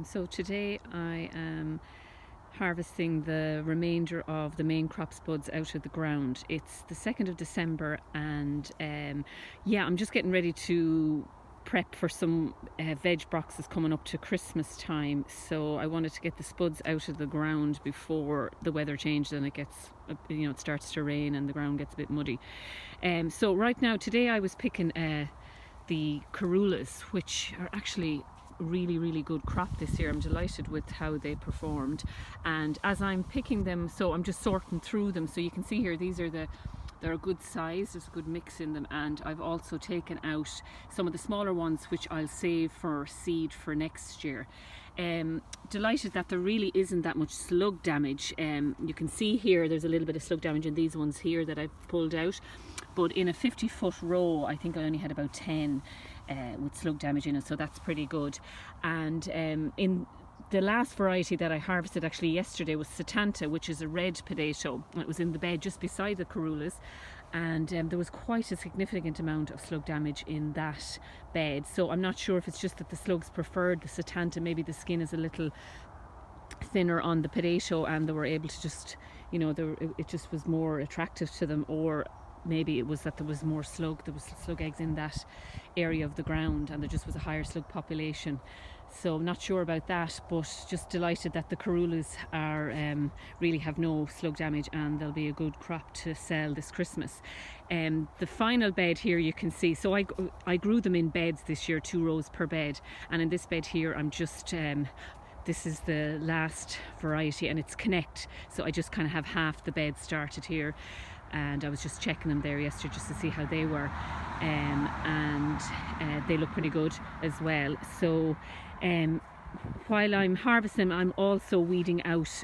So today I am harvesting the remainder of the main crop spuds out of the ground. It's the 2nd of December and yeah, I'm just getting ready to prep for some veg boxes coming up to Christmas time, so I wanted to get the spuds out of the ground before the weather changed and it gets, it starts to rain and the ground gets a bit muddy. So right now, today I was picking the carulas, which are actually really good crop this year. I'm delighted with how they performed, and as I'm picking them, so I'm just sorting through them. So you can see here, they're a good size, there's a good mix in them, and I've also taken out some of the smaller ones which I'll save for seed for next year. Delighted that there really isn't that much slug damage. You can see here there's a little bit of slug damage in these ones here that I've pulled out, but in a 50-foot row I think I only had about 10 with slug damage in it, so that's pretty good. And in the last variety that I harvested actually yesterday was Satanta, which is a red potato. It was in the bed just beside the carulas, and there was quite a significant amount of slug damage in that bed. So I'm not sure if it's just that the slugs preferred the Satanta, maybe the skin is a little thinner on the potato and they were able to just, it just was more attractive to them, or maybe it was that there was slug eggs in that area of the ground and there just was a higher slug population. So I'm not sure about that, but just delighted that the carulas are really have no slug damage and they'll be a good crop to sell this Christmas. The final bed here you can see, so I grew them in beds this year, 2 rows per bed, and in this bed here I'm just this is the last variety and it's Connect, so I just kind of have half the bed started here, and I was just checking them there yesterday just to see how they were, and they look pretty good as well. So while I'm harvesting, I'm also weeding out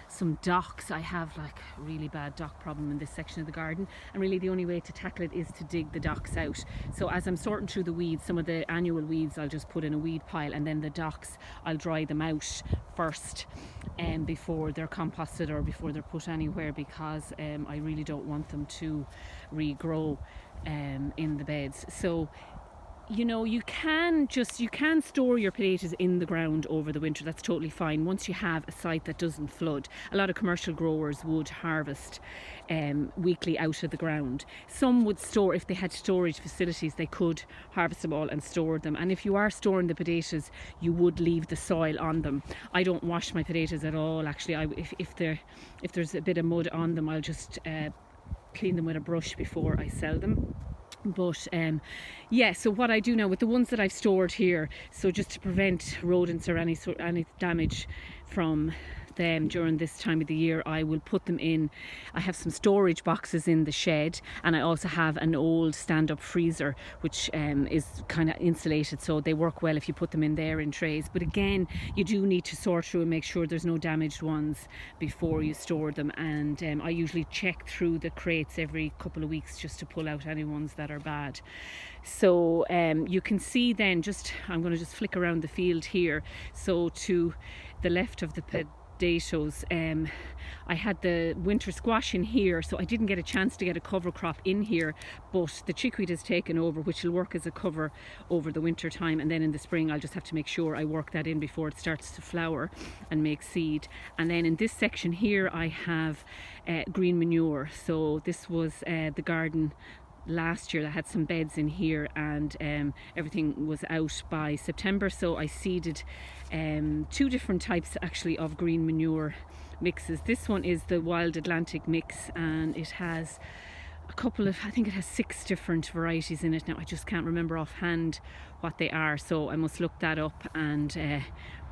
some docks. I have like a really bad dock problem in this section of the garden, and really the only way to tackle it is to dig the docks out. So as I'm sorting through the weeds, some of the annual weeds I'll just put in a weed pile, and then the docks I'll dry them out first before they're composted or before they're put anywhere, because I really don't want them to regrow in the beds. So you can store your potatoes in the ground over the winter. That's totally fine once you have a site that doesn't flood. A lot of commercial growers would harvest weekly out of the ground. Some would store, if they had storage facilities, they could harvest them all and store them. And if you are storing the potatoes, you would leave the soil on them. I don't wash my potatoes at all, actually. If there's a bit of mud on them, I'll just clean them with a brush before I sell them. But yeah, so what I do now with the ones that I've stored here, so just to prevent rodents or any damage from them during this time of the year, I will put them in, I have some storage boxes in the shed, and I also have an old stand-up freezer which is kind of insulated, so they work well if you put them in there in trays. But again, you do need to sort through and make sure there's no damaged ones before you store them, and I usually check through the crates every couple of weeks just to pull out any ones that are bad. So you can see then, I'm going to just flick around the field here. So to the left of the potatoes, I had the winter squash in here, so I didn't get a chance to get a cover crop in here, but the chickweed has taken over, which will work as a cover over the winter time, and then in the spring I'll just have to make sure I work that in before it starts to flower and make seed. And then in this section here I have green manure. So this was the garden last year. I had some beds in here, and everything was out by September, so I seeded 2 different types actually of green manure mixes. This one is the Wild Atlantic mix, and it has I think it has 6 different varieties in it now. I just can't remember offhand what they are, so I must look that up and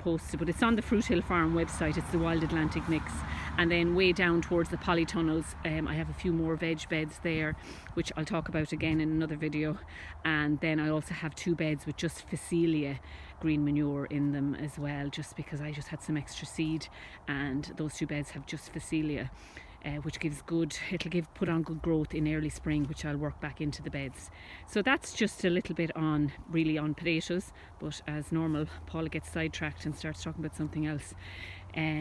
post it. But it's on the Fruit Hill Farm website. It's the Wild Atlantic mix. And then way down towards the polytunnels, I have a few more veg beds there, which I'll talk about again in another video. And then I also have 2 beds with just Phacelia green manure in them as well, just because I just had some extra seed, and those 2 beds have just Phacelia, which gives put on good growth in early spring, which I'll work back into the beds. So that's just a little bit on potatoes, but as normal, Paula gets sidetracked and starts talking about something else.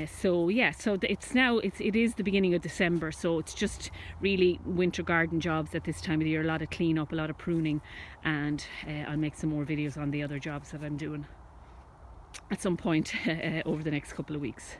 So yeah, so it is the beginning of December, so it's just really winter garden jobs at this time of the year. A lot of clean up, a lot of pruning, and I'll make some more videos on the other jobs that I'm doing. at some point over the next couple of weeks.